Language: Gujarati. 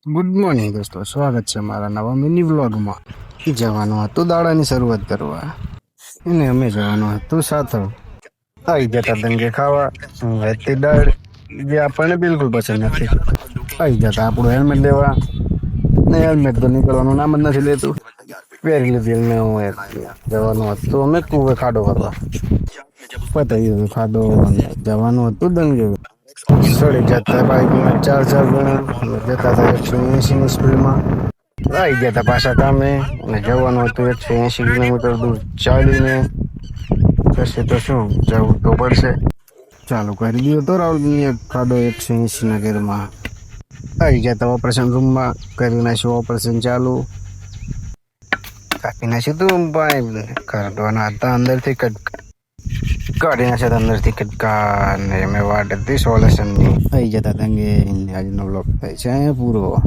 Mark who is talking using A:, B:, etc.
A: ગુડ મોર્નિંગ દોસ્તો, સ્વાગત છે મારા નવા મિની વ્લોગમાં. જવાનું હતું દાડાની શરૂઆત કરવા, અને અમે જવાનું હતું સાથળ. આવી જતા દંગે ખાવા વેચતી દાળ, જે આપણને બિલકુલ પસંદ નથી. આવી જતા આપણું હેલ્મેટ લેવા, ને હેલ્મેટ તો નીકળવાનું નામ જ નથી લેતું. પહેરી લીધેલ ને હું જવાનું હતું અમે કુવે ખાડો કરવા. પતાવી દીધું ખાડો, જવાનું હતું દંગે. સડી જતા બાઇકમાં ચાર જણા જતા હતા 180ની સ્પીડમાં. આવી ગયા હતા પાછા કામે, અને જવાનું હતું 180 કિલોમીટર દૂર ચાલીને. પછી તો શું, જવું તો પડશે. ચાલુ કરી દીધો તો રાહુલની ખાડો 180ના ઘરમાં. આવી ગયા હતા ઓપરેશન રૂમમાં, કરી નાખ્યું ઓપરેશન ચાલુ. કાપી નાખ્યું તું ભાઈ, કાઢવાના હતા અંદરથી કાઢી નાખ્યા અંદરથી કટકા, ને મેં વાટ હતી સોલ્યુશનની. આવી જતા દંગે આજનો બ્લોગ થાય છે પૂરો.